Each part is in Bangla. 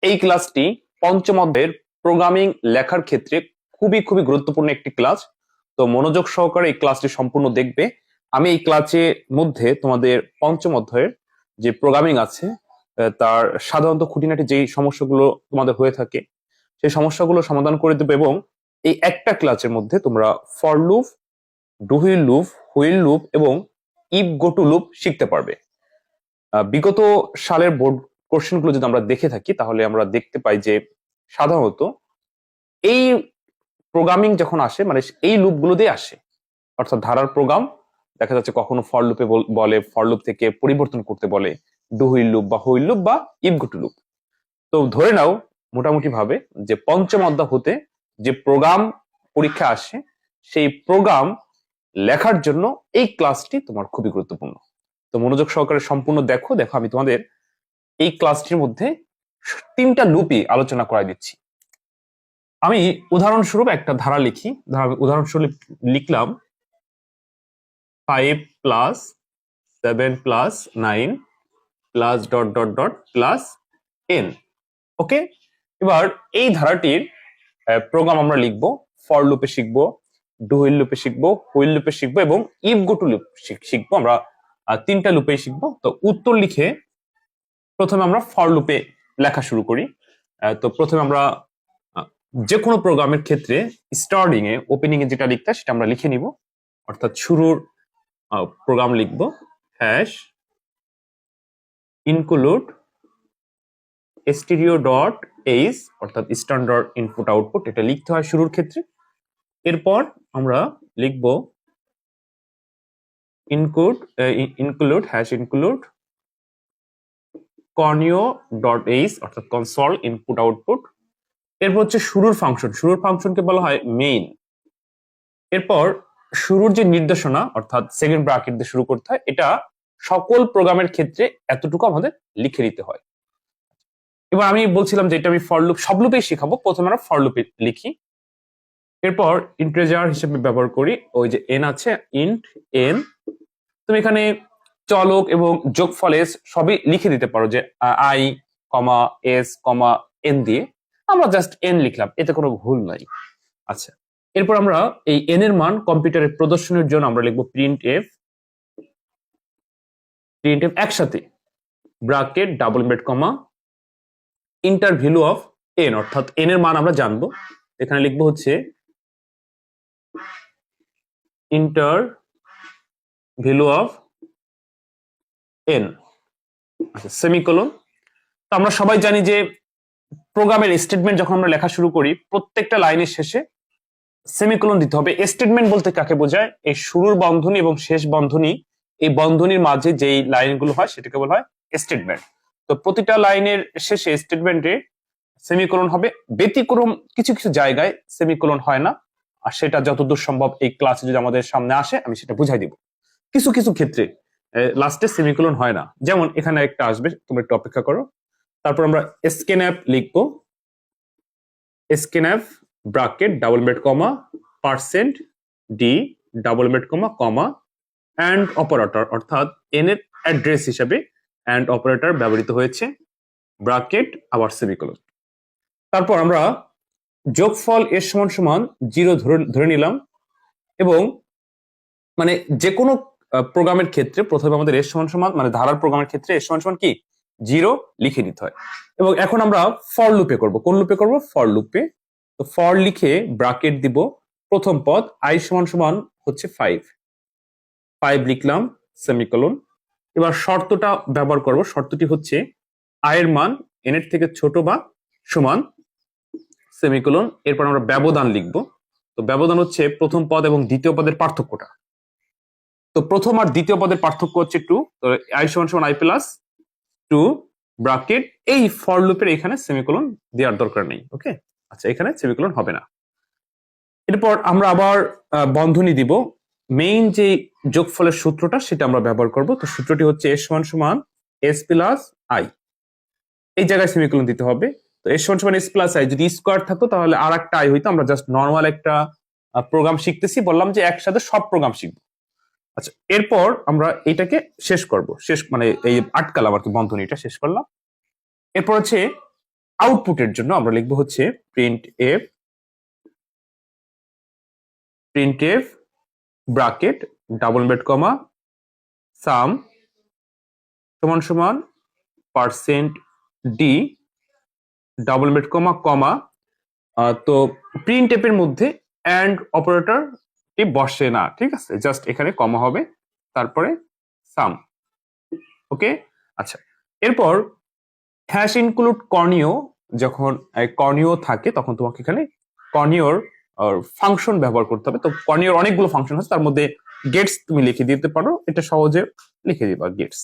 এই ক্লাসটি পঞ্চম অধ্যায়ের প্রোগ্রামিং লেখার ক্ষেত্রে খুবই খুবই গুরুত্বপূর্ণ একটি ক্লাস। তো মনোযোগ সহকারে এই ক্লাসটি সম্পূর্ণ দেখবে। আমি এই ক্লাসের মধ্যে তোমাদের পঞ্চম অধ্যায়ের যে প্রোগ্রামিং আছে তার সাধারণত খুঁটিনাটি যেই সমস্যাগুলো তোমাদের হয়ে থাকে সেই সমস্যাগুলো সমাধান করে দেবে, এবং এই একটা ক্লাসের মধ্যে তোমরা for loop, do while loop এবং ইফ গো টু লুপ শিখতে পারবে। বিগত সালের বোর্ড কোশ্চেনগুলো যদি আমরা দেখে থাকি তাহলে আমরা দেখতে পাই যে সাধারণত এই প্রোগ্রামিং যখন আসে মানে এই লুপগুলো দিয়ে আসে, অর্থাৎ ধারার প্রোগ্রাম দেখা যাচ্ছে কখনো ফর লুপে বলে, ফর লুপ থেকে পরিবর্তন করতে বলে ডু হুইল লুপ বা ইফ গো টু লুপ। তো ধরে নাও মোটামুটি ভাবে যে পঞ্চম অধ্যায় হতে যে প্রোগ্রাম পরীক্ষা আসে সেই প্রোগ্রাম লেখার জন্য এই ক্লাসটি তোমার খুবই গুরুত্বপূর্ণ। তো মনোযোগ সহকারে সম্পূর্ণ দেখো। আমি তোমাদের এই ক্লাসটির মধ্যে তিনটা লুপই আলোচনা করাই দিচ্ছি। আমি উদাহরণস্বরূপ একটা ধারা লিখি। উদাহরণস্বরূপ লিখলাম 5 plus 7 plus 9 plus dot dot dot plus n। ওকে, এবার এই ধারাটির প্রোগ্রাম আমরা লিখবো, ফর লুপে শিখবো, ডু হুইল লুপে শিখবো, হুইল লুপে শিখবো এবং ইফ গো টু লুপ শিখবো। আমরা তিনটা লুপেই শিখবো। তো উত্তর লিখে প্রথমে আমরা ফর লুপে লেখা শুরু করি। তো প্রথমে আমরা যে কোনো প্রোগ্রামের ক্ষেত্রে স্টার্টিং এ ওপেনিং এ যেটা লিখতে সেটা আমরা লিখে নিব, অর্থাৎ শুরুর প্রোগ্রাম লিখব hash include stereo dot h, অর্থাৎ স্ট্যান্ডার্ড ইনপুট আউটপুট, এটা লিখতে হয় শুরুর ক্ষেত্রে। এরপর আমরা লিখব include hash include conio dot h, অর্থাৎ কনসোল ইনপুট আউটপুট। এরপর হচ্ছে শুরুর ফাংশনকে বলা হয় মেইন। এরপর শুরুর যে নির্দেশনা অর্থাৎ সেকেন্ড ব্র্যাকেট দিয়ে শুরু করতে হয়, এটা সকল প্রোগ্রামের ক্ষেত্রে এতটুকু আমাদের লিখে নিতে হয়। এবার আমি বলছিলাম যে এটা আমি ফর লুপ সব লুপেই শেখাবো, প্রথমে আমরা ফর লুপে লিখি। এরপর ইন্টিজার হিসেবে ব্যবহার করি ওই যে এন আছে, ইন্ট এন। তুমি এখানে চলক এবং যোগফল এস সবই লিখে দিতে পারো, যে I comma S comma N দিয়ে। আমরা জাস্ট এন লিখলাম, এতে কোনো ভুল নাই। আচ্ছা, এরপর আমরা এই এন এর মান কম্পিউটারে প্রদর্শনের জন্য আমরা লিখবো প্রিন্ট এফ একসাথে bracket double invert comma inter value of N, অর্থাৎ এন এর মান আমরা জানবো। এখানে লিখবো হচ্ছে ইন্টার ভ্যালু অফ এন, আচ্ছা সেমিকোলন। তো আমরা সবাই জানি যে প্রোগ্রামের স্টেটমেন্ট যখন আমরা লেখা শুরু করি প্রত্যেকটা লাইনের শেষে সেমিকোলন দিতে হবে। স্টেটমেন্ট বলতে কাকে বোঝায়? এই শুরুর বন্ধনী এবং শেষ বন্ধনী, এই বন্ধনীর মাঝে যেই লাইনগুলো হয় সেটাকে বলা হয় স্টেটমেন্ট। তো প্রতিটা লাইনের শেষে স্টেটমেন্টে সেমিকোলন হবে। ব্যতিক্রম কিছু কিছু জায়গায় সেমিকোলন হয় না, আর সেটা যতদূর সম্ভব এই ক্লাসে যদি আমাদের সামনে আসে আমি সেটা বুঝাই দিব। কিছু কিছু ক্ষেত্রে লাস্টে সেমিকোলন হয় না, যেমন এখানে একটা আসবে, তোমরা একটু অপেক্ষা করো। তারপর আমরা স্ক্যানএফ লিখবো, scanf bracket double invert comma percent d double invert comma comma and operator, অর্থাৎ এন এর অ্যাড্রেস হিসাবে অ্যান্ড অপারেটর ব্যবহৃত হয়েছে, ব্র্যাকেট আবার সেমিকোলন। তারপর আমরা যোগফল এর সমান সমান 0 ধরে নিলাম, এবং মানে যে কোনো প্রোগ্রামের ক্ষেত্রে প্রথমে আমাদের এর সমান সমান মানে ধারার প্রোগ্রামের ক্ষেত্রে এর সমান সমান কি 0 লিখে নিতে হয়। এবং এখন আমরা ফর লুপে করব। কোন লুপে করব? ফর লুপে। তো ফর লিখে ব্র্যাকেট দিব, প্রথম পদ আই সমান সমান হচ্ছে 5 লিখলাম সেমিকোলন। এবার শর্তটা ব্যবহার করব। শর্তটি হচ্ছে আই এর মান এন এর থেকে ছোট বা সমান সেমিকোলন। এরপর আমরা ব্যবধান লিখব। তো ব্যবধান হচ্ছে প্রথম পদ এবং দ্বিতীয় পদের পার্থক্যটা। তো প্রথম আর দ্বিতীয় পদের পার্থক্য হচ্ছে 2। তো আই সমান সমান আই প্লাস 2 ব্র্যাকেট। এই ফর লুপের এখানে সেমিকোলন দেওয়ার দরকার নেই। ওকে, আচ্ছা এখানে সেমিকোলন হবে না। এরপর আমরা আবার বন্ধনী দিব। মেইন যে যোগফলের সূত্রটা সেটা আমরা ব্যবহার করব। তো সূত্রটি হচ্ছে এস সমান সমান এস প্লাস আই, এই জায়গায় সেমিকোলন দিতে হবে। তো এস সমান সমান এস প্লাস আই, যদি স্কোয়ার থাকতো তাহলে আর একটা আই হইতো। আমরা জাস্ট নর্মাল একটা প্রোগ্রাম শিখতেছি, বললাম যে একসাথে সব প্রোগ্রাম শিখবো। আচ্ছা, এরপর আমরা এটাকে শেষ করব, শেষ মানে এই আটকালাম আর কি, বন্ধনীটা শেষ করলাম। এরপর হচ্ছে আউটপুটের জন্য আমরা লিখবো হচ্ছে print f bracket double bracket comma sum সমান সমান percent d double bracket comma comma তো প্রিন্ট এর মধ্যে অ্যান্ড অপারেটরটি বসে না, ঠিক আছে, জাস্ট এখানে কমা হবে, তারপরে সাম। ওকে, আচ্ছা, এরপর হ্যাশ ইনক্লুড কর্নিও, যখন কর্নিও থাকে তখন তোমাকে এখানে কর্নিওর ফাংশন ব্যবহার করতে হবে। তো কর্নিওর অনেকগুলো ফাংশন আছে, তার মধ্যে গেটস তুমি লিখে দিতে পারো, এটা সহজে লিখে দিবা গেটস।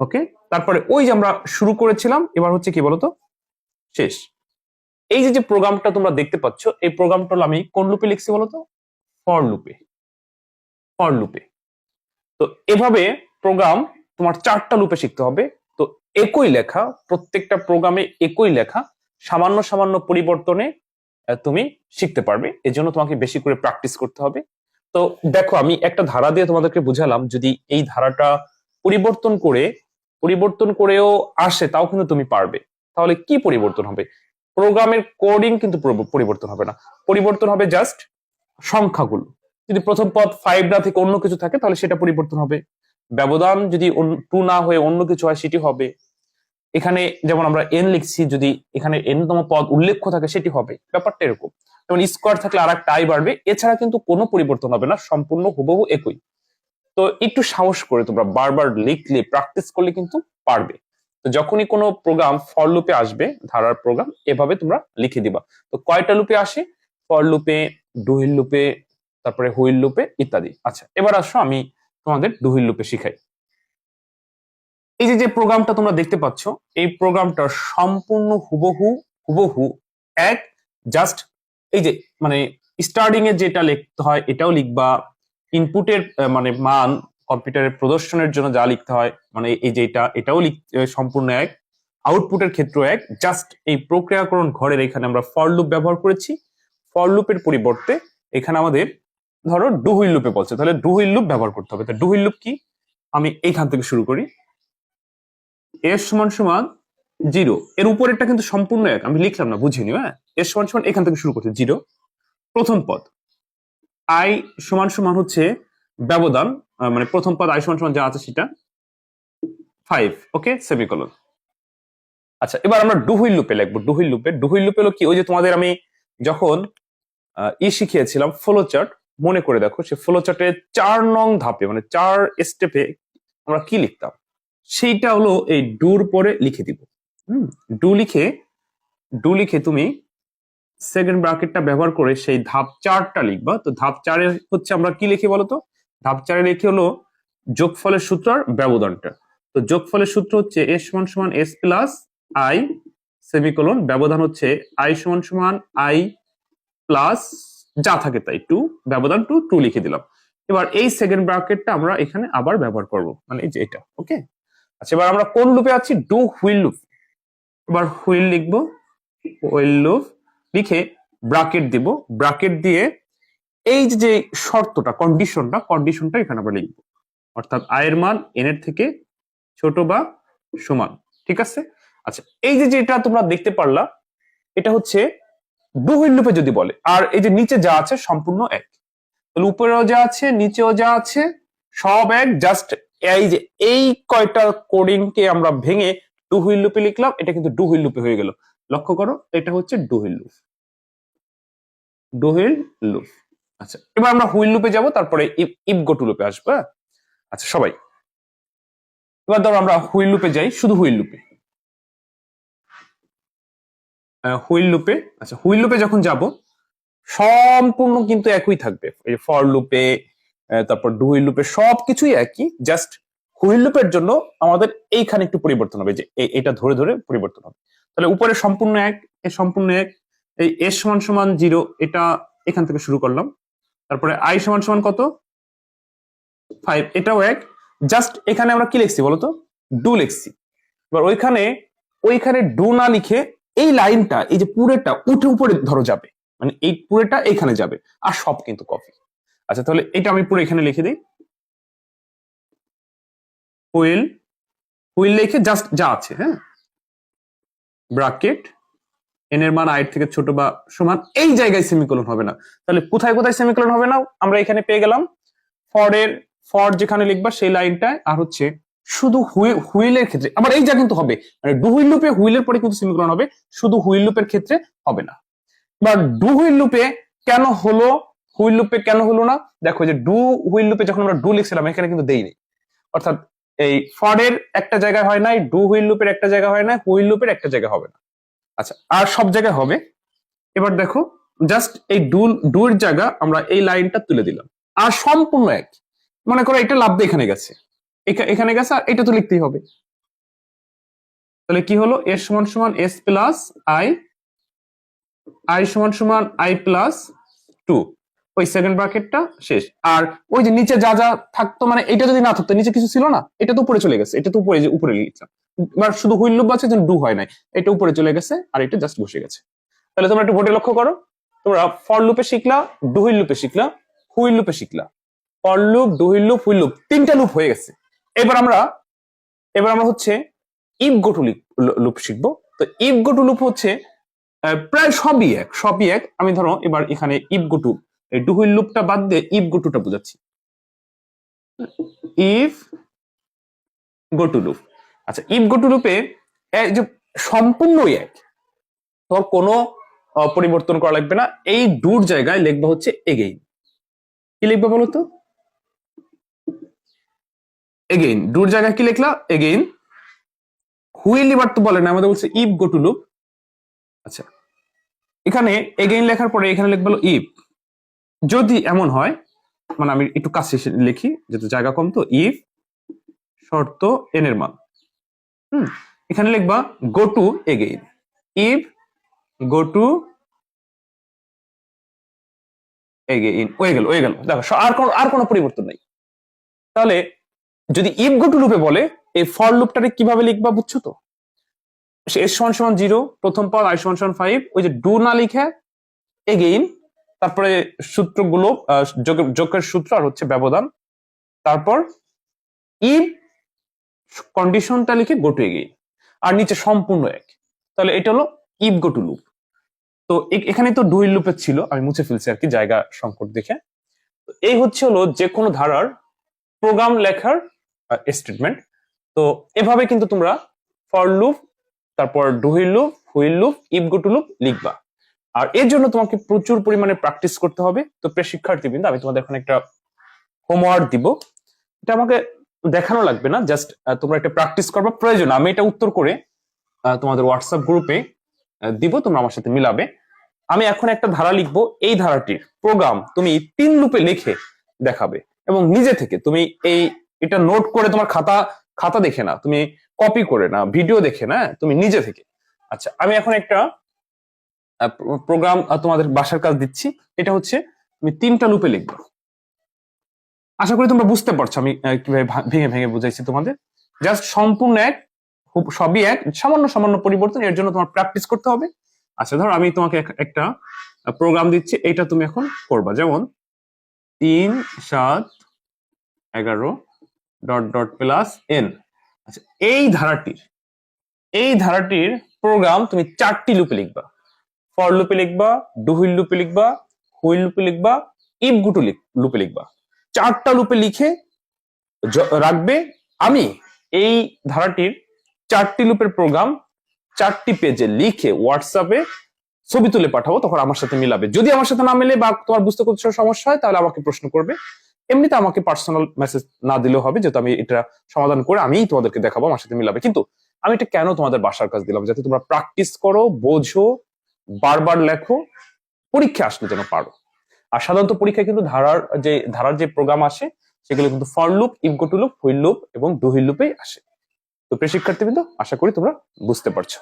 ওকে, তারপরে ওই যে আমরা শুরু করেছিলাম, এবার হচ্ছে কি বলতো শেষ। এই যে প্রোগ্রামটা তোমরা দেখতে পাচ্ছ, এই প্রোগ্রামটা আমি কোন লুপে লিখছি বলতো? ফর লুপে। তো এভাবে প্রোগ্রাম তোমার 4টা লুপে শিখতে হবে। তো একই লেখা, প্রত্যেকটা প্রোগ্রামে একই লেখা, সামান্য সামান্য পরিবর্তনে তুমি শিখতে পারবে। এজন্য তোমাকে বেশি করে প্র্যাকটিস করতে হবে। তো দেখো, আমি একটা ধারা দিয়ে তোমাদেরকে বুঝালাম, যদি এই ধারাটা পরিবর্তন করেও আসে তাও কিন্তু তুমি পারবে। তাহলে কি পরিবর্তন হবে? প্রোগ্রামের কোডিং কিন্তু পরিবর্তন হবে না, পরিবর্তন হবে জাস্ট সংখ্যাগুলো। যদি প্রথম পদ 5 না থেকে অন্য কিছু থাকে তাহলে সেটা পরিবর্তন হবে। ব্যবধান যদি 2 না হয়ে অন্য কিছু হয় সেটি হবে। এখানে যেমন আমরা n লিখছি, যদি এখানে n তম পদ উল্লেখ্য থাকে সেটি হবে। ব্যাপারটা এরকম। যেমন স্কোয়ার থাকলে আর একটা আই বাড়বে, এছাড়া কিন্তু কোনো পরিবর্তন হবে না, সম্পূর্ণ হুবহু একই। তো একটু সাহস করে তোমরা বারবার লিখলে, প্র্যাকটিস করলে কিন্তু পারবে। তো যখনই কোনো প্রোগ্রাম ফর লুপে আসবে, ধারার প্রোগ্রাম, এভাবে তোমরা লিখে দিবা। তো কয়টা লুপে আসে? ফর লুপে, ডু হুইল লুপে, তারপরে হুইল লুপে ইত্যাদি। আচ্ছা, এবার আসো আমি তোমাদের ডু হুইল লুপে শিখাই। এই যে প্রোগ্রামটা তোমরা দেখতে পাচ্ছ, এই প্রোগ্রামটা সম্পূর্ণ হুবহু এক। জাস্ট এই যে মানে স্টার্টিং এ যেটা লিখতে হয় এটাও লিখবা, ইনপুটের মানে মান কম্পিউটারের প্রদর্শনের জন্য যা লিখতে হয় মানে এই যে এটাও সম্পূর্ণ এক, আউটপুটের ক্ষেত্র এক। জাস্ট এই প্রক্রিয়াকরণ ঘরের এখানে আমরা ফর লুপ ব্যবহার করেছি। ফর লুপের পরিবর্তে এখানে আমাদের ধরো ডু হুইল লুপে বলছে, তাহলে ডু হুইল লুপ ব্যবহার করতে হবে। তো ডু হুইল লুপ কি? আমি এইখান থেকে শুরু করি, এস সমান সমান 0, এর উপরেরটা কিন্তু সম্পূর্ণ এক, আমি লিখলাম না, বুঝিনি। হ্যাঁ, এস সমান সমান এখান থেকে শুরু করছি 0, প্রথম পদ আই সমান সমান হচ্ছে ব্যবধান, মানে প্রথম পদ আই সমান সমান যা আছে সেটা 5, ওকে, সেমিকোলন। আচ্ছা, এবার আমরা ডু হুইল লুপে লিখবো। ডু হুইল লুপে হলো কি? ওই যে তোমাদের আমি যখন শিখিয়েছিলাম ফ্লো চার্ট, মনে করে দেখো, সে ফ্লো চার্টের 4 নং ধাপে মানে 4 স্টেপে আমরা কি লিখতাম, সেইটা হলো এই ডুর পরে লিখে দিব। ডু লিখে তুমি সেকেন্ড ব্র্যাকেটটা ব্যবহার করে সেই ধাপ 4টা লিখবা। তো ধাপ 4-এ হচ্ছে আমরা কি লিখি বলতো? ধাপ 4-এ লিখি হলো যোগফলের সূত্র আর ব্যবধানটা। তো যোগফলের সূত্র হচ্ছে এস সমান সমান এস প্লাস আই সেমিকোলন, ব্যবধান হচ্ছে আই সমান সমান আই প্লাস যা থাকে তাই 2, ব্যবধান 2 লিখে দিলাম। এবার এই সেকেন্ড ব্র্যাকেটটা আমরা এখানে আবার ব্যবহার করব, মানে এই যে এটা। ওকে, আচ্ছা, এবার আমরা কোন লুপে আছি? Do while loop. এবার হুইল লিখবো, হুইল লুপ লিখে ব্র্যাকেট দিব, ব্র্যাকেট দিয়ে এই যে শর্তটা, কন্ডিশনটা এখানে আমরা লিখবো, অর্থাৎ আই এর মান এন এর থেকে ছোট বা সমান। ঠিক আছে? আচ্ছা, এই যে যেটা তোমরা দেখতে পারলা, এটা হচ্ছে ডু হুইল লুপে যদি বলে। আর এই যে নিচে যা আছে সম্পূর্ণ এক, তাহলে উপরেও যা আছে নিচেও যা আছে সব এক। জাস্ট এই যে এই কয়টা কোডিং কে আমরা ভেঙে ডু হুইল লুপে লিখলাম, এটা কিন্তু ডু হুইল লুপে হয়ে গেল। লক্ষ্য করো, এটা হচ্ছে ডু হুইল লুপ। আচ্ছা, এবার আমরা হুইল লুপে যাব, তারপরে ইফ গো টু লুপে আসবো। আচ্ছা সবাই, এবার ধরো আমরা হুইল লুপে যাই, শুধু হুইল লুপে। আচ্ছা, হুইল লুপে যখন যাব সম্পূর্ণ কিন্তু একই থাকবে। এই ফর লুপে, তারপর ডু হুইল লুপে সবকিছুই একই। জাস্ট হুইল লুপের জন্য আমাদের এইখানে একটু পরিবর্তন হবে, যে এটা ধরে ধরে পরিবর্তন হবে। তাহলে উপরে সম্পূর্ণ এক, সম্পূর্ণ এক। এই এস সমান সমান 0, এটা এখান থেকে শুরু করলাম। তারপরে আই সমান সমান কত? 5, এটাও এক। জাস্ট এখানে আমরা কি লিখছি বলতো? ডু লিখছি। এবার ওইখানে ডু না লিখে এই লাইনটা, এই যে পুরোটা উঠে উপরে ধরো যাবে, মানে এই পুরোটা এইখানে যাবে, আর সব কিন্তু কপি। আচ্ছা, তাহলে এটা আমি পুরো এখানে লিখে দিই, হুইল লিখে জাস্ট যা আছে, হ্যাঁ, ব্র্যাকেট এন এর মান i এর থেকে ছোট বা সমান, এই জায়গায় সেমিকোলন হবে না। তাহলে কোথায় কোথায় সেমিকোলন হবে না আমরা এখানে পেয়ে গেলাম, ফর যেখানে লিখবা সেই লাইনটায়, আর হচ্ছে শুধু হুইলের ক্ষেত্রে আবার এই যা কিন্তু হবে, মানে ডু হুইল লুপে হুইলের পরে কিন্তু সেমিকোলন হবে, শুধু হুইল লুপের ক্ষেত্রে হবে না। বা ডু হুইল লুপে কেন হলো, হুইল লুপে কেন হলো না, দেখো যে ডু হুইল লুপে যখন আমরা ডু লিখছিলাম এখানে কিন্তু দেইনি, অর্থাৎ এই ফরের একটা জায়গায় হয় নাই, ডু হুইল লুপের একটা জায়গায় হয় না, হুইল লুপের একটা জায়গায় হবে না। আচ্ছা, আর সব জায়গায় হবে। এবার দেখো জাস্ট এই ডুর জায়গা আমরা এই লাইনটা তুলে দিলাম, আর সম্পূর্ণ এক। মনে করো এটা লাভ দিয়ে এখানে গেছে, এখানে গেছে, আর এটা তো লিখতেই হবে। তাহলে কি হলো, এস সমান সমান এস প্লাস আই, আই সমান সমান আই প্লাস টু, ওই সেকেন্ড ব্র্যাকেটটা শেষ। আর ওই যে নিচে যা যা থাকতো, মানে এটা যদি না থাকতো, নিচে কিছু ছিল না, এটা তো উপরে চলে গেছে, এটা তো উপরে উপরে লিখলাম, এবার শুধু হুইল লুপ আছে, ডু হয় নাই, এটা উপরে চলে গেছে, আর এটা জাস্ট বসে গেছে। তাহলে তোমরা একটু বোর্ডে লক্ষ্য করো, তোমরা ফর লুপে শিখলা, ডু হুইল লুপে শিখলা, হুইল লুপে শিখলা, for loop, do while loop, while loop, তিনটা লুপ হয়ে গেছে। এবার আমরা হচ্ছে ইফ গো টু লুপ শিখবো। তো ইফ গো টু লুপ হচ্ছে প্রায় সবই এক। আমি ধরো এবার এখানে ইফ গো টু, এই ডু হুইল লুপটা বাদ দিয়ে ইফ গো টুটা বোঝাচ্ছি, ইফ গো টু লুপ। আচ্ছা, ইফ গো টু লুপে যে সম্পূর্ণই এক, তোমার কোনো পরিবর্তন করা লাগবে না। এই ডুর জায়গায় লিখবা হচ্ছে এগেইন। কি লিখবা বলো তো, এগেইন। ডুর জায়গায় কি লিখলা, এগেইন। হুইল এবার তো বলে না, আমাদের বলছে ইফ গো টু লুপ। আচ্ছা, এখানে এগেইন লেখার পরে এখানে লিখবা হলো ইফ, যদি এমন হয়, মানে আমি একটু কাছে লিখি যেহেতু জায়গা কম, তো ইফ শর্ত এন এর মান, এখানে লিখবা go to again, if go to again, হয়ে গেল। দেখো আর কোনো পরিবর্তন নেই। তাহলে যদি ইফ গো টু লুপে বলে, এই ফর লুপটাকে কিভাবে লিখবা বুঝছো তো, এস সমান সমান 0 প্রথম পদ, আই সমান সমান 5, ওই যে ডু না লিখে এগেইন, তারপরে সূত্রগুলো যোগের সূত্র আর হচ্ছে ব্যবধান, তারপর ইফ কন্ডিশনটা লিখে গো টু এগেইন, আর নিচে সম্পূর্ণ এক। তাহলে এটা হলো ইফ গো টু লুপ। তো এখানে তো ডু হুইল লুপের ছিল, আমি মুছে ফেলছি আর কি জায়গা সংকট দেখে। এই হচ্ছে হলো যে কোনো ধারার প্রোগ্রাম লেখার স্টেটমেন্ট। তো এভাবে কিন্তু তোমরা ফর লুপ, তারপর do while loop, if go to loop লিখবা। আর এর জন্য তোমাকে প্রচুর পরিমাণে প্র্যাকটিস করতে হবে। তো প্রিয় শিক্ষার্থী কিন্তু আমি তোমাদের এখন একটা হোমওয়ার্ক দিব, এটা আমাকে দেখানো লাগবে না, জাস্ট তোমরা একটা প্র্যাকটিস করবা, প্রয়োজন আমি এটা উত্তর করে তোমাদের হোয়াটসঅ্যাপ গ্রুপে দিব, তোমরা আমার সাথে মিলাবে। আমি এখন একটা ধারা লিখবো, এই ধারাটির প্রোগ্রাম তুমি 3 লুপে লিখে দেখাবে, এবং নিজে থেকে তুমি এটা নোট করে, তোমার খাতা দেখে না, তুমি কপি করে না, ভিডিও দেখে না, তুমি নিজে থেকে। আচ্ছা, আমি এখন একটা প্রোগ্রাম তোমাদের বাসার কাজ দিচ্ছি, এটা হচ্ছে তুমি 3টা লুপে লিখবে। আশা করি তোমরা বুঝতে পারছো আমি কিভাবে ভেঙে ভেঙে বুঝাইছি তোমাদের। জাস্ট সম্পূর্ণ এক, সবই এক, সামান্য সামান্য পরিবর্তন, এর জন্য তোমার প্র্যাকটিস করতে হবে। আচ্ছা, ধরো আমি তোমাকে একটা প্রোগ্রাম দিচ্ছি, এইটা তুমি এখন করবা, যেমন 3 7 11 ডট ডট প্লাস এন। আচ্ছা, এই ধারাটির প্রোগ্রাম তুমি 4টি লুপে লিখবা, ফর লুপে লিখবা, ডু হুইল লুপে লিখবা, হুইল লুপে লিখবা, ইফ গো টু লুপে লিখবা। 4টা লুপে লিখে রাখবে। আমি এই ধারাটির 4টি লুপের প্রোগ্রাম 4টি পেজে লিখে হোয়াটসঅ্যাপে ছবি তুলে পাঠাবো, তখন আমার সাথে মিলাবে। যদি আমার সাথে না মিলে বা তোমার বুঝতে কোনো সমস্যা হয়, তাহলে আমাকে প্রশ্ন করবে। এমনিতে আমাকে পার্সোনাল মেসেজ না দিলেও হবে, যেহেতু আমি এটা সমাধান করে আমিই তোমাদেরকে দেখাবো, আমার সাথে মিলাবে। কিন্তু আমি এটা কেন তোমাদের বাসার কাজ দিলাম, যাতে তোমরা প্র্যাকটিস করো, বোঝো, বারবার লেখো, পরীক্ষা আসলে যেন পারো। আর সাধারণত পরীক্ষায় কিন্তু ধারার যে প্রোগ্রাম আসে, সেগুলো কিন্তু for loop, if go to loop, while loop এবং ডু হুইল লুপেই আসে। তো প্রিয় শিক্ষার্থীবৃন্দ, আশা করি তোমরা বুঝতে পারছো।